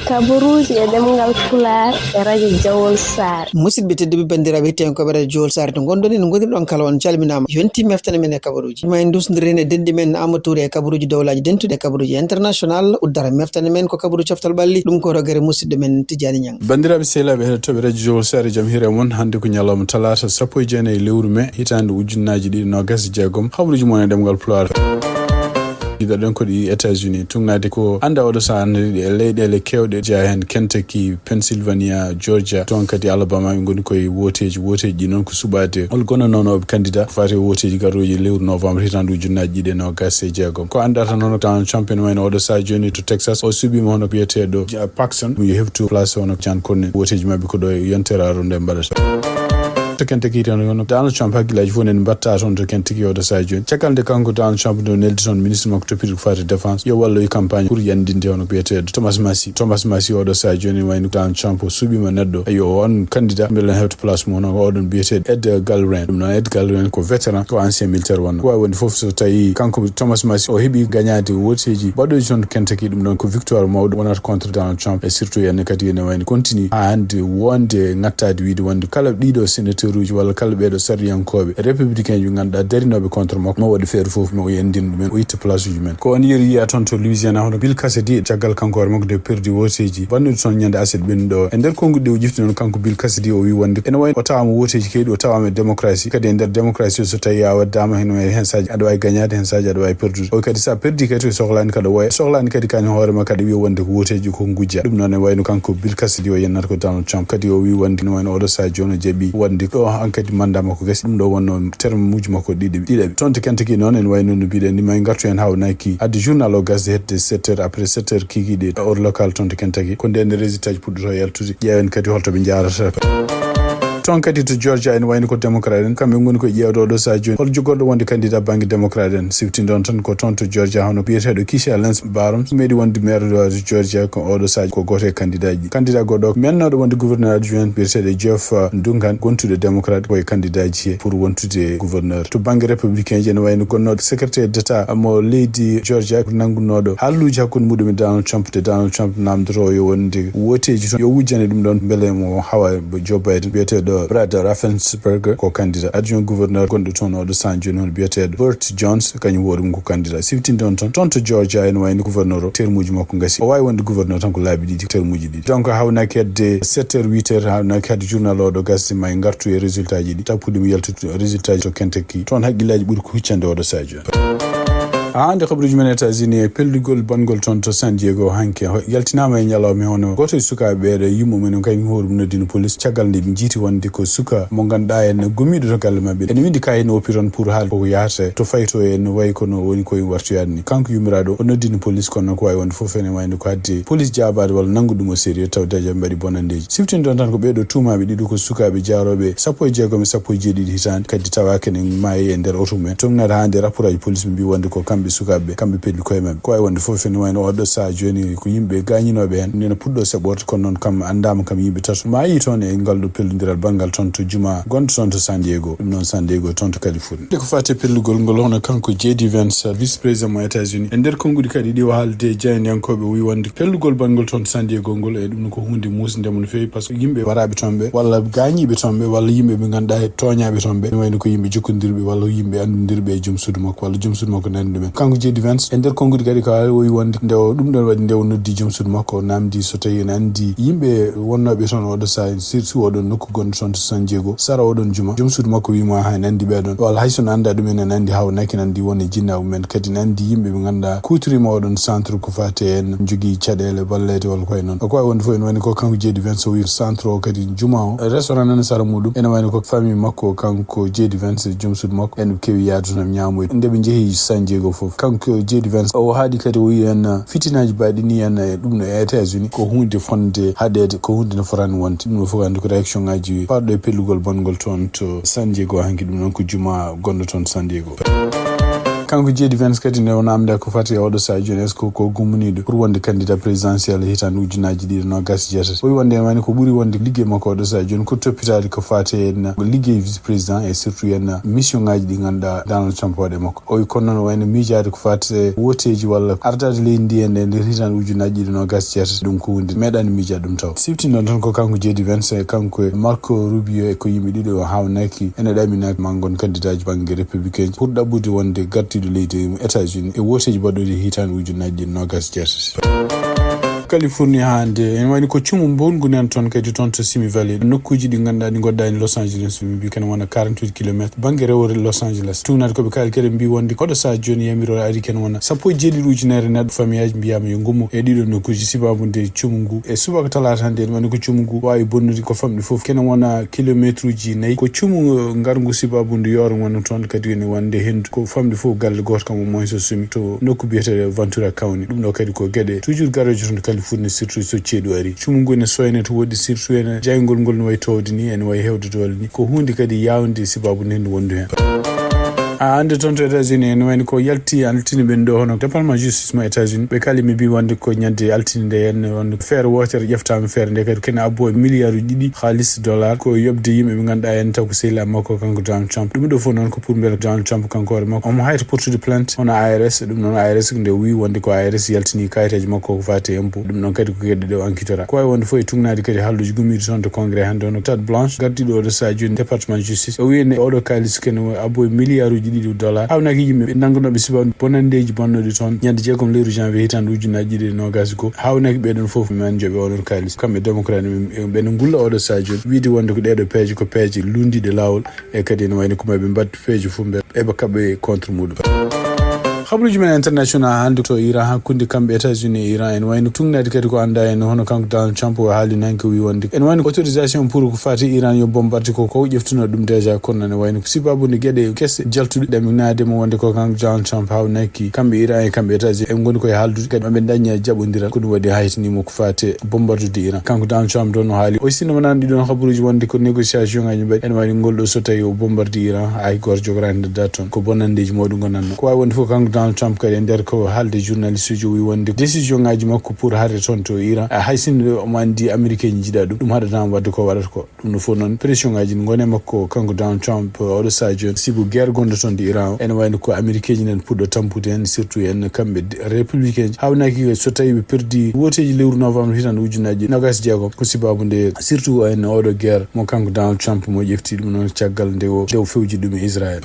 kaburuji e demngal Pulaar e radio Jawol Sar. Musidɓe tedduɓe bandiraɓe hettiyankoɓe ko radio Jawol Sar to gondoni no gondirɗon kala on calminama yonti meftane men e kabaruji ma en dusdiren e dendi men Amadou e kabaruji dowlaji dentude e kabaruji international uddara meftane men ko kabaru coftal ɓalli ɗum ko rogere musidɗo men Tidiani Niang. bandiraɓe sehlaɓe hettoɓe radio Jawol Sar e jaam hiire moon hande ko ñalawma talata 19 lewru mai hitande ujunnaji ɗiɗi nogas jeegom habaruji moon e ɗemgal Pulaar ɗiɗon ko ɗi États-Unis tugnade ko anda oɗo sahande e leyɗele kewɗe jeeya hen Kentucky, Pennsylvania, Georgia toon kadi Alabama ɓe goni koye woteji ɗi noon ko suɓade hol gonnonoɓe candidat fati woteji garoji lewru novembre hitande ujunnaji ɗiɗi nogas e jeegom ko andata noon tan champion wayno oɗo saha joni to Texas o suɓima hono biyeteɗo Paxson yo heftu place hono Jan Corne woteji mabɓe ko ɗo e yontere arore nde mbaɗata to Kentucky tan hono Donald Trump hakkillaji fof nen mbatta toon to Kentucky oɗo saha joni caggal nde kanko Donald Trump no neldi toon ministre makko toppiti ko fati défense yo walloy campagne pour yandinde hono biyeteɗo Thomas Massi oɗo saha joni wayno Donald Trump o suɓima neɗɗo yo on candidat beelen hewto place mum hono oɗon biyeteɗo Ed Galbraith ɗum noon Ed Galbraith ko vétéran ko ancien militaire wonno ko wawi wonde foof so tawi kanko Thomas Massi o heeɓi gagnade woteji baɗoji toon to Kentucky ɗum noon ko victoire mawɗo wonata contre Donald Trump et surtout enne kadi ene wayno continue ha hande wonde ngattade wiide wonde kala ɗiɗo sénateur uji walla kala ɓeɗo sarriyankoɓe républicain ji ganduɗa darinoɓe contre makko mo waɗi feere foof mo yendina ɗumen o itta place uji men ko on yiya toon to Louisiana hono Bill Cassidy caggal kanko hoore makko de perdi woteji bannude toon ñande aset ɓennuɗo e nder konguɗi ɗe o jifti noon kanko Bill Cassidy o wi wonde ene wayno o tawama woteji keyɗi o tawama démocratie kadi e nder démocratie so tawi a waddama hen saji aɗa wawi gagnade hen saji aɗa wawi perdude o kadi sa perdi kadi sohlani kada woya sohlani kadi kañum hoorema kadi wiya wonde ko woteji ko gujja ɗum noon e wayno kanko Bill Cassidy o yennata ko Donald Trump kadi o wi wonde ne wayno oɗo saha joni o jaaɓi wonde ɗo kadi manda makko gasi ɗum ɗo wonno terme muji makko ɗiɗaɓe toon to Kentucky noon en wayno no mbiɗen ni ma gartu hen hawnaki adde journal o gasde hedde 7h après 7h kikiɗe heure local toon to Kentucky ko nden résultat ji puɗɗoto yaltude ƴeewen kadi holtoɓe jarata toon kadi to Georgia en wayno ko démocrate en kamɓe goni ko ƴeewɗo ɗo saha joni hol jogorɗo wonde candidat banggue démocrate en siftindon tan ko toon to Georgia hono biyeteɗo Keisha Lance Barham meeɗi wonde maire de Georgia ko oɗo saha ko goto e candidat ji candidat goɗɗo mennoɗo wonde gouverneur adjoint biyeteɗo Jeff Duncan gontude démocrate koye candidat ji pour wontude gouverneur to banggue républicain ji en wayno gonnoɗo secrétaire d'état mo leydi Georgia ko nangunoɗo halluji hakkude muɗum e Donald Trump namdoto yo wonde woteji toon yo wujjane ɗum ɗon beele mo hawa Joe Biden biyeteɗo Brad Raffensperger ko candidat adjoint gouverneur gonɗo toon oɗo saha joni hono biyeteɗo Burt Jones kañum woɗum ko candidat siftinde on toon to Georgia en wayno gouverneur o termuji makko gasi o wawi wonde gouverneur tan ko laabi ɗiɗi termuji ɗiɗi donc hawnaki hedde 7h 8h hawnaki hedde journal oɗo gasi ma gartu e résultat ji ɗi tappude mi yaltude résultat ji to Kentucky toon haqqillaji ɓuuri ko huccande oɗo saha joni hande kabaruji men États-Unis e pellugol bangol toon to San Diego hanke yaltinama e ñalawma hono goto e sukaɓe ɓeɗo yimmo men kañum hoore mum noddino police caggal nde ɓe jiiti wonde ko suka mo ganduɗa en gommiɗo to galle mabɓe ene windi kayit no oppiron pour haal koko yahata to fayto en wayi kono woni koye wartoyade ni kanko yummiraɗo o noddino police kono ko wawi wonde foof ene wayno ko hadde police jabade walla nangu ɗum o sérieux taw daja mbaɗi bonandeji siftindon tan ko ɓeɗo tumaɓe ɗiɗo ko sukaɓe jaroɓe 16 e 17 hitande kadi tawaka ne maayi e nder auto mumen tongnade hande rapport aji police mbi wonde ko sukaɓe kamɓe pelli koye mabɓe ko wawi wonde foof ene wayno oɗo saha joni ko yimɓe gañinoɓe hen nena puɗɗo seɓorde kono noon kam andama kam yimɓe tato ma yi toon e ngalɗo pellodiral banggal toon to juma gonɗo toon to San Diego ɗum noon San Diego toon to Californie ko fate pellugol ngol hono kanko JD Vance vice président mo États-Unis e nder konngudi kadi ɗi o haalde jaynyankoɓe wi wonde pellugol bangol toon to San Diego ngol e ɗum ko hunde musdemo no fewi par ce que yimɓe waraɓe toon ɓe walla gañiɓe toon ɓe walla yimɓe ɓe ganduɗa e toñaɓe toon ɓe ne wayno ko yimɓe jokkodirɓe walla yimɓe andodirɓe e joom suudu makko walla joom suudu makko nani ɗumen kanko JD Vance e nder konngudi kadi ko o wi wonde nde o ɗum ɗon waɗi nde o noddi joom suudu makko o namdi so tawi en andi yimɓe wonnoɓe toon oɗo saha surtout oɗon nokku gonɗo toon to San Diego sara oɗon juma joom suudu makko wima ha en andi ɓeɗon walla haysono anda ɗumen en andi hawnaki en andi woni jinnaɓe men kadi en andi yimɓe ɓe ganduɗa kutorima oɗon centre ko fate en jogui caɗele ballede walla koye noon ko wawi wonde fof ene wayno ko kanko JD Vance o wi centre o kadi juma o restaurant nana sara muɗum ene wayno ko famille makko kanko JD Vance joom suudu makko en kewi yaade toon ñamoyde ndeɓe jeehi San Diego foof kanko JD Vance o haadi kadi o wi en fitinaji baɗini en e ɗum no États-Unis ko hunde fonde haɗede ko hunde no forani wonde ɗum no fof andi ko réaction ngaji parɗo e pellugol bongol toon to San Diego hanki ɗum noon ko juma gonɗo toon San Diego kanko jeedi Vance kadi ne namda ko fati oɗo sa joni est ce que ko gummuniɗo pour wonde candidat présidentiel hitande ujunaji ɗiɗi no gas jeetati o wi wonde wani ko ɓuuri wonde liggey makko oɗo sa joni ko toppitade ko fati en liggey vice président et surtout en mission ngaji ɗi ganduɗa Donald Trump waɗe makko o wi kono noon wayno miijade ko fati woteji walla ardade leydi ndi e nder hitande ujunaji ɗiɗi no gas jeetati ɗum ko hunde meeɗani miijade ɗum taw siftino tan ko kanko jeedi Vance kanko Marco Rubio e ko yimɓe ɗiɗo hawnaki ene ɗaminaki mangon candidat ji banggue républicain pour ɗaɓɓude wonde gartiɗo leydi États-Unis e woteji baɗɗoɗi hitande ujunaji ɗiɗi no gas jeetati Californie hande en wani ko cumu bongu nan ton kadi ton to Simi Valley nokkuji ɗi ganduɗa ɗi goddani Los Angeles mbi ken wona 48 km banggue rewore Los Angeles tunade koɓe kaali kadi mbi wonde koɗo sa joni yamirore ari ken wona sappo e jeeɗiɗi ujunere neɗɗo famille aji mbiyama yo gummo e ɗiɗo nokkuji sibabude cumu ngu e subaka talata hande en wani ko cumu ngu wawi bonnude ko famɗi foof ken wona kilométre uji 4 ko cumu ngarngu sibabude yoro wona toon kadi ne wonde hendu ko famɗi foof galle goto kam au moins so sumi to nokku biyete Ventura County ɗum ɗo kadi ko gueɗe toujours garoje toon Californie surtout so ceeɗu ari cumu ngu ne soyne to woɗɗi surtout ene jaygol ngol no way towde ni ene way hewde dole ni ko hunde kadi yawde sibabude hendu wondu hen ande toon to États-Unis en wayno ko yalti altini ɓen ɗo hono département justice mo États-Unis ɓe kali mi mbi wonde ko ñande altini nde hen wonde feere wotere ƴeftama feere nde kadi kene abbo milliard uji ɗiɗi haalis dollar ko yobde yimɓe ɓe ganduɗa en taw ko sehila makko kanko Donald Trump ɗum ɗo fof noon ko pour beele Donald Trump kanko hoore makko omo hayta portude plainte hono ARS ɗum noon ARS nde wi wonde ko ARS yaltini kayitaji makko ko fati impôt ɗum noon kadi ko gueɗe ɗe o enquêtera ko wawi wonde fof e tugnade kadi halluji gummiɗo toon to congrès hande ono Tate Blanche gardiɗo oɗo sa joni département justice o wi ne oɗo kalis kene abbo milliard uji ɗiɗi dollar hawnaki yimɓe ɓe nangunoɓe sibabude bonandeji bonnoɗi toon ñande jeegom lewru janvier hitande ujunaji ɗiɗi nogas go hawnaki ɓeɗon foof men jooɓe oɗon kalis kamɓe démocrate ɓene gulla oɗo sa joni wiide wonde ko ɗeɗo peeje ko peeje lundiɗe lawol e kadi ene wayno kumaɓe mbadde peeje foof eɓe kaɓe contre muɗum habaruji men international hande to Iran hakkunde kamɓe États-Unis e Iran en wayno tugnade kadi ko anda en hono kanko Donald Trump o haali nanke wi wonde en wayno autorisation pour ko fati Iran yo bombarde ko ƴeftuno ɗum déjà kono ne wayno ko sibabude gueɗe kesse jaltuɗe ɗaminade mo wonde ko kanko Donald Trump hawnaki kamɓe Iran e kamɓe États-Unis en goni koye haaldude kadi maɓe daña jaɓodira ko ɗum waɗi haytanimo ko fati bombardude Iran kanko Donald Trump ɗon no haali o sinno wonano ɗiɗon habaruji wonde ko négociation ngaji mbaɗi en wayno ngol ɗo so tawi o bombarde Iran hay goto jogorani ndeddata toon ko bonandeji mawɗi gonanno ko wawi wonde fof kanko Donald Trump kadi e nder ko haalde journaliste uji wi wonde décision ngaji makko pour harde toon to Iran haysinde omo andi américain ji jiiɗa ɗum haɗatama wadde ko waɗata ko ɗum no fof noon pression ngaji ne gone makko kanko Donald Trump oɗo sa joni sibu guerre gonɗo toon de Iran ene wayno ko américain ji nen puɗɗo tampude hen surtout en kamɓe républicain ji hawnaki so tawi ɓe perdi woteji lewru novembre hitande ujunaji 26 ko sibabude surtout en oɗo guerre mo kanko Donald Trump mo ƴefti ɗum noon caggal nde o fewji ɗum e Israël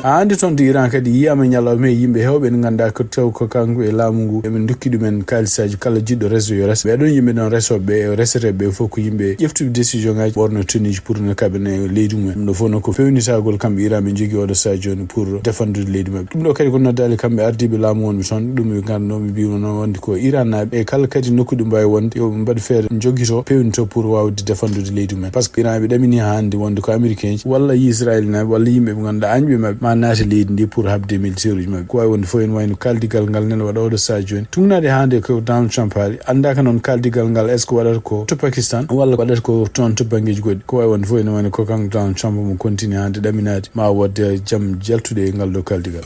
hande toon de Iran kadi yiyama ñalawma e yimɓe hewɓe ne ganduɗa ko taw ko kanko e laamu ngu eɓe dokki ɗumen kalisaji kala jiɗɗo reso yo resa ɓeɗon yimɓe ɗon resoɓe reseteɓe fof ko yimɓe ƴeftuɓe décision ngaji ɓorno tenue pour ne kaɓene leydi mumen ɗum ɗo fof noon ko fewnitagol kamɓe Iran ɓe jogui oɗo sa joni pour défendre leydi mabɓe ɗum ɗo kadi ko noddali kamɓe ardiɓe laamu wonɓe toon ɗum ɓe gandunoɓe mbino noon wonde ko Iran naɓe e kala kadi nokkuɗe mbawi wonde yoɓe mbaɗa feere joguito pewnito pour wawde défendre leydi mumen par ce que Iran ɓe ɗamini hande wonde ko américain ji walla Israël naɓe walla yimɓe ɓe ganduɗa añɓe mabɓe ma naati leydi ndi pour habde militaire uji mabɓe ko wawi wonde fof en wayno kaldigal ngal nen waɗa oɗo sa joni tugnade hande ko Donald Trump haali andaka noon kaldigal ngal est ce que waɗata ko to Pakistan walla waɗata ko toon to banggueji goɗɗi ko wawi wonde fof ene wayno ko kanko Donald Trump mo continue hande ɗaminade ma wadde jaam jaltude e ngal ɗo kaldigal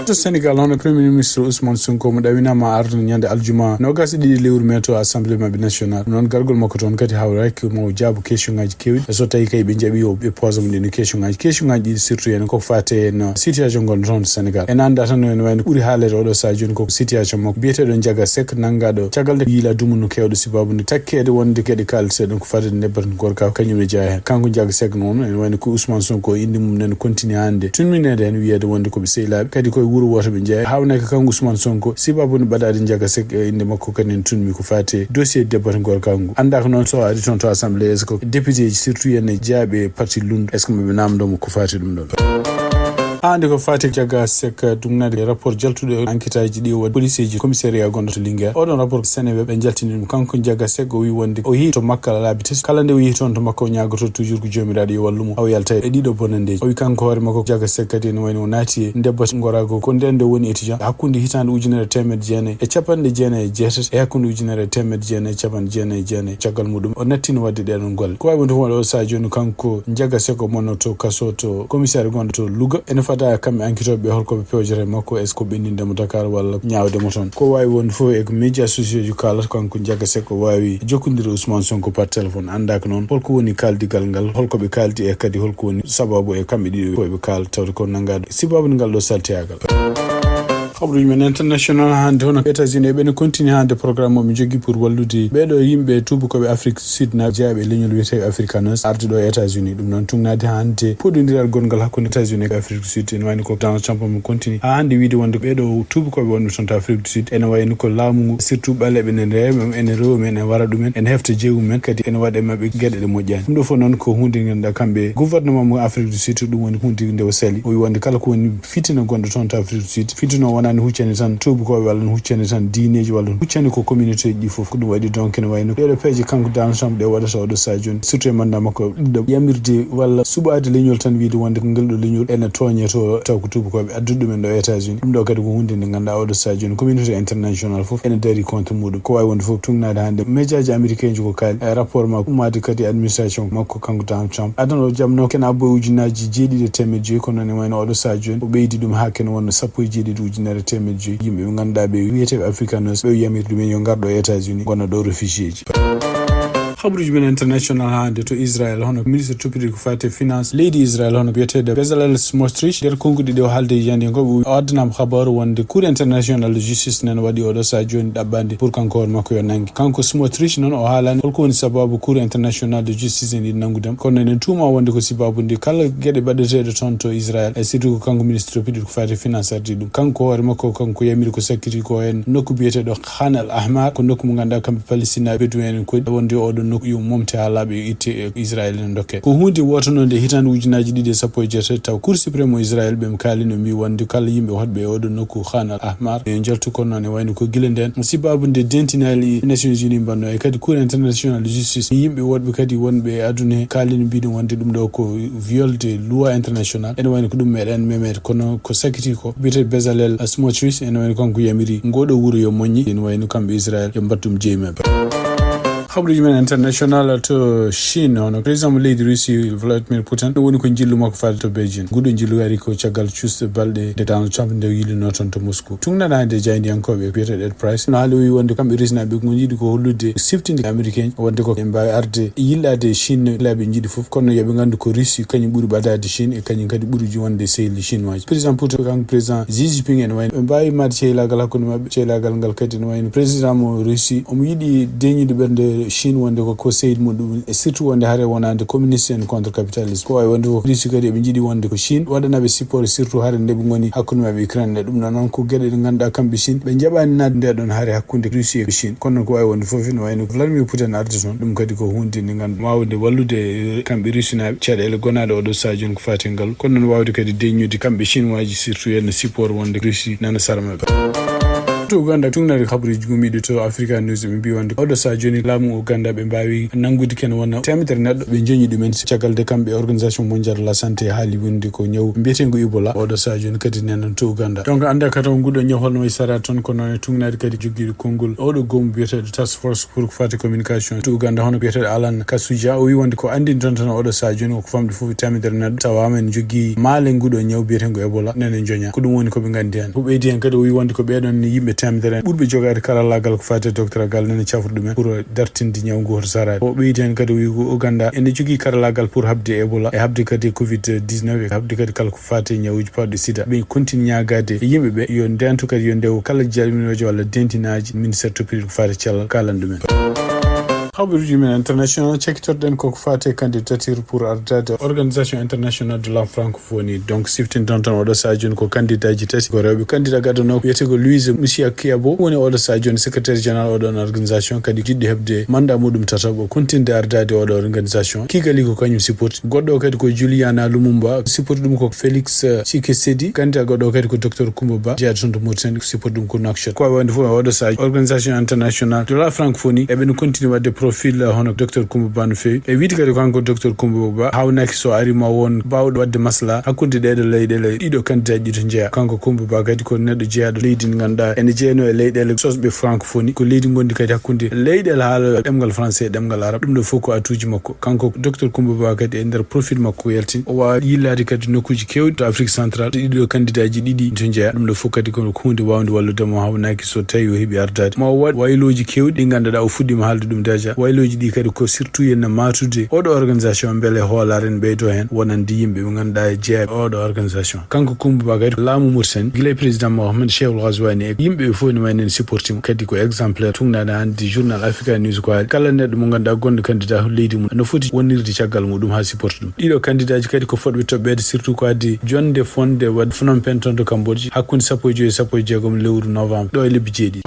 to Sénégal hono premier ministre Ousmane Sonko mo ɗawinama arde ñande aljuma nogas e ɗiɗi lewru men to assemblée mabɓe national noon gargol makko toon kadi hawraki mo jaabu question ngaji kewɗi e so tawi kay ɓe jaaɓi o ɓe posa mo ɗin question ngaji ɗiɗi surtout en koko fate en situation gonɗo toon to Sénégal en anda tan en wayno ɓuuri haalede oɗo sa joni koko situation makko biyeteɗo Ndiaga Seck nangaɗo caggal nde yiila dumunu kewɗo sibabude takkede wonde gueɗe kalseɗon ko fate nebbata gorka kañum ne jeeya hen kanko Ndiaga Seck noon en wayno ko Ousmane Sonko inde mum nen continue hande tunminede hen wiyede wonde koɓe sehilaɓe kadi koye wuuro woto ɓe jeeya hawnaka kanko Ousmane Sonko sibabude baɗade Ndiaga Seck inde makko kadi en tunmi ko fate dossier debbata gorka ngu andaka noon so ari toon to assemblée est ce que député ji surtout yen jaaɓe parti lundu est ce que maɓe namdomo ko fate ɗum ɗon hande ko fati Ndiaga Seck ɗumnade rapport jaltuɗo enquête aji ɗi waɗi police ji commissariat gonɗo to Linguére oɗon rapport Sénégal ɓe jaltini ɗum kanko Ndiaga Seck o wi wonde o yeehi to makka laabi tati kala nde o yeehi toon to makka o ñagoto toujours ko jomiraɗo yo wallumo aw yalta e ɗiɗo bonandeji o wi kanko hoore makko Ndiaga Seck kadi ne wayno o naati e debbata gorago ko nden nde woni étudiant hakkude hitande ujunere temedde jeenayyi e capanɗe jeenayyi e jeetati e hakkude ujunere temedde jeenayyi e capanɗe jeenayyi e jeenayyi caggal muɗum o nattino wadde ɗeɗon golle ko wawi wonde fof o sa joni kanko Ndiaga Seck o monno to kaso to commissaire gonɗo to Louga ene fada kamɓe enquêtoɓe holkoɓe pewjere makko est ce que ɓennindemo Dakar walla ñawdemo toon ko wawi won fof e ko média sociaux ji kalata kanko Diaga Seck ko wawi jokkondiri Ousmane Sonko par téléphone andaka noon holko woni kaldigal ngal holkoɓe kaldi e kadi holko woni sababu e kamɓe ɗiɗo koɓe kalda tawde ko nangado sababu ngal ɗo salteyagal. Habruji men international hande hono États-Unis ɓene continue hande programme mi jogui pour wallude ɓeɗo yimɓe tubakoɓe Afrique Sud na jeeyaɓe leñol wiyeteɓe africanos arde ɗo États-Unis ɗum noon tugnade hande poɗodiral gongal hakkude États-Unis e Afrique Sud ene wayno ko Donald Trump mo continue ha hande wiide wonde ɓeɗo tubakoɓe wonɓe toon to Afrique Sud ene wayno ko laamu surtout ɓaleɓe ene rewa ene rewa men ene wara ɗumen ene hefta jeewu men kadi ene waɗa mabɓe gueɗe ɗe moƴƴani ɗum ɗo fof noon ko hunde ganduɗa kamɓe gouvernement mo Afrique du Sud ɗum woni hunde nde o sali o wi wonde kala ko woni fitina gonɗo toon to Afrique du Sud fitino wonani huccani tan tubakoɓe walla huccani tan diineji walla huccani ko communauté ji fof ko ɗum waɗi donc ene wayno ɗeɗo peeje kanko Donald Trump ɗe waɗata oɗo sa joni surtout e mandat makko ɗiɗo yamirde walla suɓade leñol tan wiide wonde ko ngel ɗo leñol ene tooñe to taw ko tubakoɓe addude ɗumen ɗo États-Unis ɗum ɗo kadi ko hunde nde ganduɗa oɗo sa joni communauté international fof ene dari contre muɗum ko wawi wonde fof tugnade hande médiaji américain ji ko kaali e rapport makko ummade kadi administration makko kanko Donald Trump adano jamno kena boye ujunaji 7,5 kono ne wayno oɗo sa joni o ɓeydi ɗum ha ken wonno 17,5 yimɓe ɓe ganduɗa ɓe wiyeteɓe africanos ɓe yamirde ɗumen yo garɗo États-Unis gonna ɗo réfugié ji. Habruji men international hande to Israel hono ministre toppitiri ko fate finance leydi Israel hono biyetede Bezalel Smotrich nder konngudi ɗe o haalde yande ngo o addanama habaru wonde cour international de justice nene waɗi oɗo sa joni ɗaɓɓande pour kanko hoore makko yo nangue kanko Smotrich noon o haalani holko woni sababu cour international de justice en ɗi nangudem kono enen tuma wonde ko sababu ndi kala gueɗe baɗeteɗe toon to Israel e surtout ko kanko ministre toppitiri ko fate finance ardi ɗum kanko hoore makko kanko yamiri ko sakkiti ko hen nokku biyeteɗo Khan al Ahmar ko nokku mo ganduɗa kamɓe Palestine ɓe enen koɗi wonde oɗo nokku yo momte ha laaɓe yo itte e Israel en dokke ko hunde wotanode hitande ujunaji 2.17 taw cour suprême mo Israel ɓe kalino mbi wonde kala yimɓe hotɓe e oɗo nokku Khan al Ahmar e jaltu kono noon e wayno ko guila nden sibabu nde dentinali Nations Unies mbanno e kadi cour international de justice yimɓe wodɓe kadi wonɓe e aduna kalino mbiɗum wonde ɗum ɗo ko viol de loi international ene wayno ko ɗum meɗen memede kono ko sakiti ko biyete Bezalel Smotrich ene wayno kanko yamiri ngoɗo wuuro yo moƴƴi ene wayno kamɓe Israel yo mbattum jeeymaɓe. Habruji men international to Chine hono président mo leydi Russie Vladimir Putin ɗum woni ko jillu makko fade to Beijing guɗo jillu ari ko caggal cuusɗe balɗe de Donald Trump nde yilino toon to Moscou tungnaɗa hande jaydiyankoɓe biyeteɗe Ed Price no haali o wi wonde kamɓe risnaɓe ko jiiɗi ko hollude siftinde américain wonde ko ɓe mbawi arde yillade Chine laaɓe jiiɗi foof kono yooɓe gandu ko Russie kañum ɓuuri ɓadade Chine e kañum kadi ɓuuri wonde sehli chinois président Putin kanko président Xi Jinping en wayno ɓe mbawi madde cehlagal hakkude mabɓe cehlagal ngal kadi ne wayno président mo Russie omo yiiɗi deñude ɓernde Chine wonde ko seydi muɗum e surtout wonde haare wonande communiste en contre capitalisme ko wawi wonde ko Russie kadi ɓe jiiɗi wonde ko Chine waɗanaɓe support surtout haare nde ɓe goni hakkude mabɓe Ukraine ɗum noon ko gueɗe ɗe ganduɗa kamɓe Chine ɓe jaɓani nadde nde ɗon haare hakkude Russie e Chine kono ko wawi wonde foof ne wayno Vladimir Putin arde toon ɗum kadi ko hunde nde ganduɗa wawde wallude kamɓe Russie naɓe caɗele gonaɗe oɗo sa joni ko fati ngal kono noon wawde kadi deññude kamɓe chinois ji surtout yenno support wonde Russie nana sara mabɓe. to Uganda tungnade habaruji gumiɗo to Africa News ɓe mbi wonde oɗo sa joni laamu Uganda ɓe mbawi nangude ken wona temedere neɗɗo ɓe joñi ɗumen caggal de kamɓe organisation mondial de la santé haali wonde ko ñaw mbiyetego Ebola oɗo sa joni kadi nenon to Uganda donc anda kata nguɗo ñaw holno way sara toon ko noon tungnade kadi jogguiɗo konngol oɗo goomu biyeteɗo task force pour fate communication to Uganda hono biyeteɗo Alan Kasuja o wi wonde ko andini toon tan oɗo sa joni ko famde foof temedere neɗɗo tawama en jogui maale nguɗo ñaw mbiyetego Ebola nene joña ko ɗum woni koɓe gandi hen ko ɓeydi hen kadi o wi wonde ko ɓeɗon yimɓe temedere ɓurɓe jogade karallagal ko fate doctoragal nene cafruɗo men pour dartinde ñaw ngu hoto sarade o ɓeydi hen kadi o wi ko Uganda ene jogui karallagal pour habde Ebola e habde kadi Covid-19 e habde kadi kala ko fate ñawuji pawɗe sida ɓe continue ñagade e yimɓeɓe yo ndentu kadi yo ndewo kala jalminojo walla dentinaji ministére toppitiri ko fate cellal kalan ɗumen. habaruji men international cekkitorɗen koko fate candidature pour ardade organisation internationale de la francophonie donc siftin ton tan oɗo sa joni ko candidat ji tati ko rewɓe candidat gadano wiyetego Louise Monsieur Kiyabo woni oɗo sa joni secrétaire général oɗon organisation kadi jiɗɗo hebde mandat muɗum tataɓo continde ardade oɗo organisation kigali ko kañum support goɗɗo kadi ko Juliana Lumumba support ɗum ko Félix Tshisekedi candidat goɗɗo kadi ko docteur Coumba Ba jeyaɗo toon to Mauritanie support ɗum ko Nouakchott ko wonde fof oɗo sa organisation internationale de la francophonie eɓe no continue wadde profil hono docteur Coumba Ba no fewi e wiiti kadi kanko docteur Coumba Ba hawnaki so ari ma won bawɗo wadde masla hakkunde ɗeɗo leyɗele ɗiɗo candidat ɗi to jeeya kanko Coumba Ba kadi ko neɗɗo jeeyaɗo leydi ndi ganduɗa ene jeeyno e leyɗele sosɓe francophonie ko leydi gondi kadi hakkunde leyɗele haala ɗemgal français e ɗemgal arabe ɗum ɗo fof ko atuji makko kanko docteur Coumba Ba kadi e nder profil makko yaltin o wawa yillade kadi nokkuji kewɗi to Afrique centrale ɗiɗo candidat ji ɗiɗi to jeeya ɗum ɗo fof kadi ko hunde wawde walludemo hawnaki so tawi o heeɓi ardade ma waɗ wayloji kewɗi ɗi ganduɗa o fuɗɗima haalde ɗum déjà wayloji ɗi kadi ko surtout yenna matude oɗo organisation beele hoolare en ɓeydo hen wonande yimɓe ɓe ganduɗa e jeeya oɗo organisation kanko Coumba Ba kadi laamu Mauritanie guila e président Mohamed Cheikhul Ghazouani e yimɓe fof ne wayno supporti mo kadi ko exemplaire tungnaɗe hande journal Africa News ko haali kala neɗɗo mo ganduɗa gonɗo candidat leydi mum no foti wonnirde caggal muɗum ha supporte ɗum ɗiɗo candidat ji kadi ko fotɓe toɓɓede surtout ko addi jonde fonde wadde Phnom Penh toon to Cambodge hakkude 15 e 16 lewru novembre ɗo e lebbi jeeɗiɗi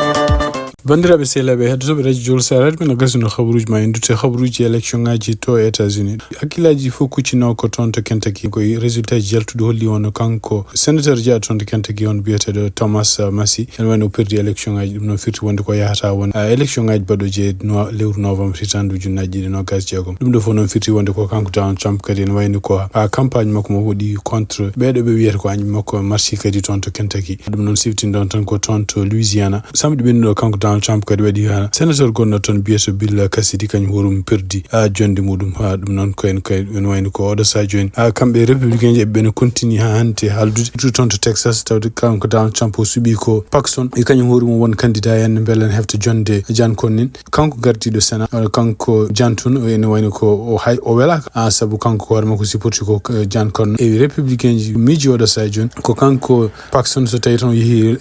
bandiraɓe sehlaɓe heddotoɓe radio Jol Sarat min gasino habaruji ma en dutte habaruji élection ngaji to États-Unis hakkillaji fof kuccino ko toon to Kentucky koye résultat ji jaltuɗo holli on kanko sénateur jeeya toon to Kentucky on biyeteɗo Thomas Massie en wayno o perdi élection ngaji ɗum noon firti wonde ko yahata won élection ngaji baɗoje lewru novembre hitandu ujunnaji ɗiɗi nogas jeegom ɗum ɗo fof noon firti wonde ko kanko Donald Trump kadi en wayno ko campagne makko mo waɗi contre ɓeɗo ɓe wiyata ko añi makko Mardi kadi toon to Kentucky ɗum noon siftindon tan ko toon to Louisiana samedi ɓennuɗo kanko Donald Trump kadi waɗi ha sénateur gonɗo toon biyeto Bill Cassidy kañum horum perdi jonde muɗum ha ɗum noon en wayno ko oɗo sa joni kamɓe républicain ji ɓe continue ha hande haldude tout toon to Texas tawde kanko Donald Trump o suuɓi ko Paxson e kañum horum won candidat en beelen hefta jonde Jan Connin kanko gardiɗo Sénat kanko Jantun ene wayno ko o welaka saabu kanko hoore makko supporti ko Jan Connin e républicain ji miiji oɗo sa joni ko kanko Paxson so tawi tan yeehi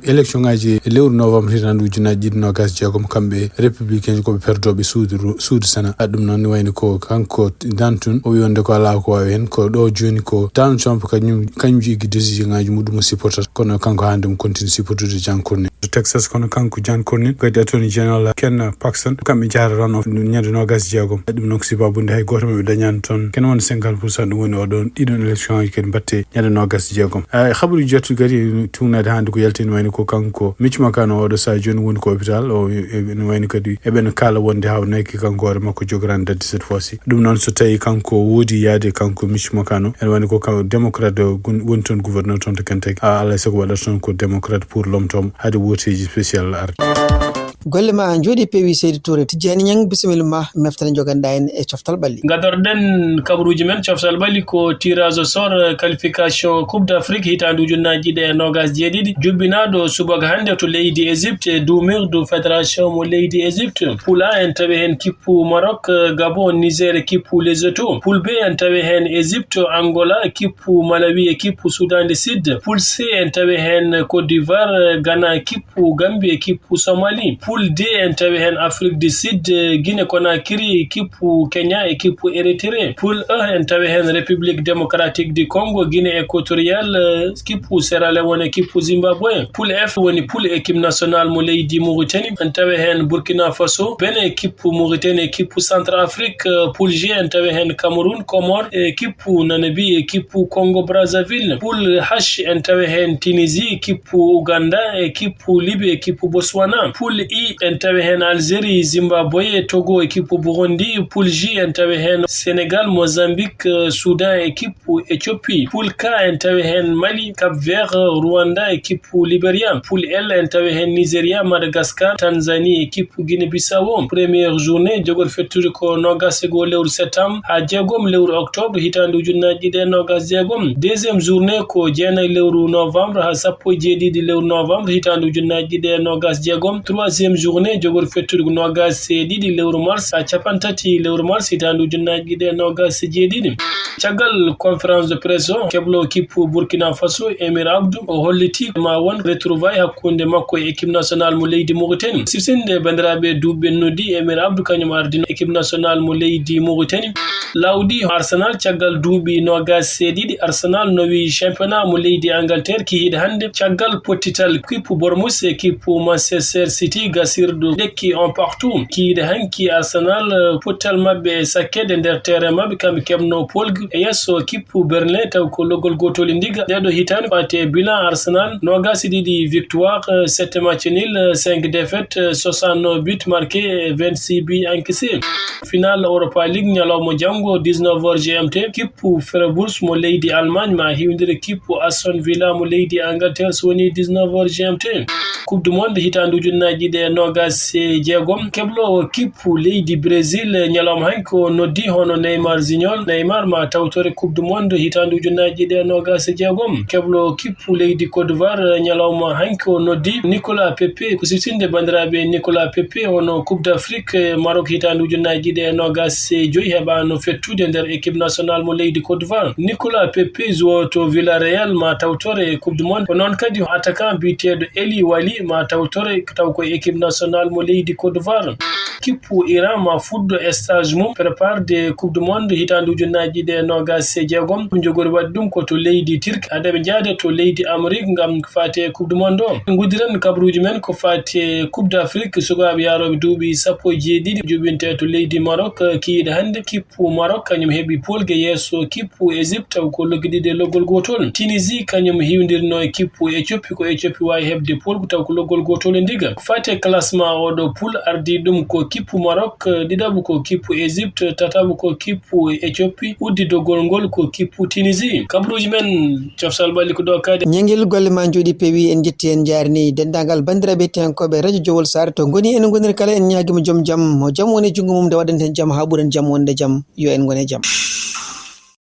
élection ngaji lewru novembre hitandu ujunnaji ɗiɗi nogas jeegom kamɓe républicain koɓe perdoɓe suudu Sénat ɗum noon ne wayno ko kanko Dantun o wiyonde ko ala ko wawi hen ko ɗo joni ko Donald Trump kañum jogui décision ngaji muɗum o supportata kono kanko hande mo continue supportude Jan Connin to Texas kono kanko Jan Connin kadi attorney general Ken Paxton kamɓe jaratan o ñande nogas jeegom ɗum noon ko sibabude hay goto maɓe dañani toon ken won 50% ɗum woni oɗon ɗiɗon élection ngaji kadi mbatte ñande nogas jeegom habaru jettu kadi tungnade hande ko yaltini wayno ko kanko Mitch McConnell oɗo sa joni woni ko hôpital o ne wayno kadi eɓen kala wonde hawnaki kanko hoore makko jogorani dadde cette fois ci ɗum noon so tawi kanko woodi yaade kanko Mitch McConnell ene wayno ko kanko démocrate woni toon gouverneur toon to Kentucky alay sago waɗata toon ko démocrate pour lomtomo haade woteji spécial arde golle ma jooɗi peewi Seydi Touré Tijjani Ñang bisimilla ma meftane joganɗa en e coftal ɓalli gadorɗen kabaruji men coftal ɓalli ko tirage au sort qualification coupe d'Afrique hitandu ujunnaji ɗiɗi e nogas jeeɗiɗi jubbinaɗo subaka hande to leydi Égypte e dumirdu fédération mo leydi Égypte poule A en tawi hen kippu Maroc Gabon Niger e kippu Lesotho poule B en tawi hen Égypte Angola kippu Malawi e kippu Soudan du Sud poule C en tawi hen Côte d'Ivoire Ghana e kippu Gambie e kippu Somalie poule D en tawi hen Afrique du Sud Guinée Conakry kippu Kenya e kippu Érythrée poule E en tawi hen République démocratique du Congo Guinée équatoriale kippu Sierra Leone e kippu Zimbabwe poule F woni poule équipe nationale mo leydi Mauritanie en tawi hen Burkina Faso Benin e kippu Mauritanie e kippu Centrafrique poule G en tawi hen Cameroun Comore e kippu Namibie e kippu Congo Brazzaville poule H en tawi hen Tunisie kippu Uganda e kippu Libye e kippu Botswana poule I en tawi hen Algérie Zimbabwe Togo e kippu Burundi poule J en tawi hen Sénégal Mozambique Soudan e kippu Éthiopie poule K en tawi hen Mali Cap-Vert Rwanda e kippu Libéria poule L en tawi hen Nigeria Madagascar Tanzanie e kippu Guinée-Bissau première journée jogor fettude ko nogas e go lewru septembre ha jeegom lewru octobre hitande ujunnaji ɗiɗi e nogas jeegom deuxième journée ko jeenayi lewru novembre ha sappo e jeeɗiɗi lewru novembre hitande ujunnaji ɗiɗi e nogas jeegom troisième journée jogor fettude ko nogas e ɗiɗi lewru mars ha capantati lewru mars hitande ujunnaji ɗiɗi e nogas e jeeɗiɗi caggal conférence de presse o keblo kippu Burkina Faso Emir Abdou o holliti ma won retrouvaille hakkunde makko e équipe nationale mo leydi Mauritanie sifsinde bandiraɓe duuɓi noddi Emir Abdou kañum ardino équipe nationale mo leydi Mauritanie lawdi Arsenal caggal duuɓi nogas e ɗiɗi Arsenal nowi championnat mo leydi Angleterre kihiɗe hande caggal pottital kippu Bournemouth e kippu Manchester City gasirdu lekki on partout kiide hanki Arsenal puttal mabbe sakkede nder terrain mabbe kambe kebno polgu e yesso kippu Berlin taw ko logol gotol ndiga dedo hitane fate bilan Arsenal no gasidi victoire 7 match nul 5 défaites 69 buts marqués 26 buts encaissés final Europa League nyalawmo jango 19h GMT kippu Freiburg mo leydi Allemagne ma hiwndire kippu Aston Villa mo leydi Angleterre so woni 19h GMT Coupe du Monde hitandu junnaji de nogas jeegom keblo kippu leydi Brésil nyalawmo hanko noddi hono Neymar Junior Neymar ma tawtore Coupe du Monde hitandu junnaji de nogas jeegom keblo kippu leydi Côte d'Ivoire nyalawmo hanko noddi Nicolas Pepe ko sitinde bandirabe Nicolas Pepe hono Coupe d'Afrique Maroc hitandu junnaji de nogas joyi hebano fettude nder équipe nationale mo leydi Côte d'Ivoire Nicolas Pepe to Villarreal ma tawtore Coupe du Monde non kadi attaquant bitedo Eli Wali ma tawtore taw ko équipe nationale mo leydi Côte d'Ivoire kippu Iran ma fuddo stage mum prépare de Coupe du Monde hitandu junnaji de nogas jeegom jogori waddum ko to leydi Turk adabe jaade to leydi Amérique ngam fate Coupe du Monde ngudiren kabruji men ko fate Coupe d'Afrique sugabe yarobe duubi sappo jeedidi jubinte to leydi Maroc kiide hande kippu Maroc kanyum hebi polge yeso kippu Egypte ko logidide logol gotol Tunisie kanyum hiwdirno kippu Ethiopie ko Ethiopie wawi hebde polgu taw ko logol gotol ndiga fate classement odo pool ardi dum ko kippu Maroc didabu ko kippu Egypte tatabu ko kippu Ethiopie uddi dogol ngol ko kippu Tunisie kabruji men ciofsal balli ko do kade nyengel golle ma jodi pewi en jetti en jarni dendangal bandirabe tenkobe radio Jowol Sar to ngoni en gonir kala en nyaagimo jom jam mo jam woni jungo mum de wadanten jam ha buren jam wonde jam yo en gone jam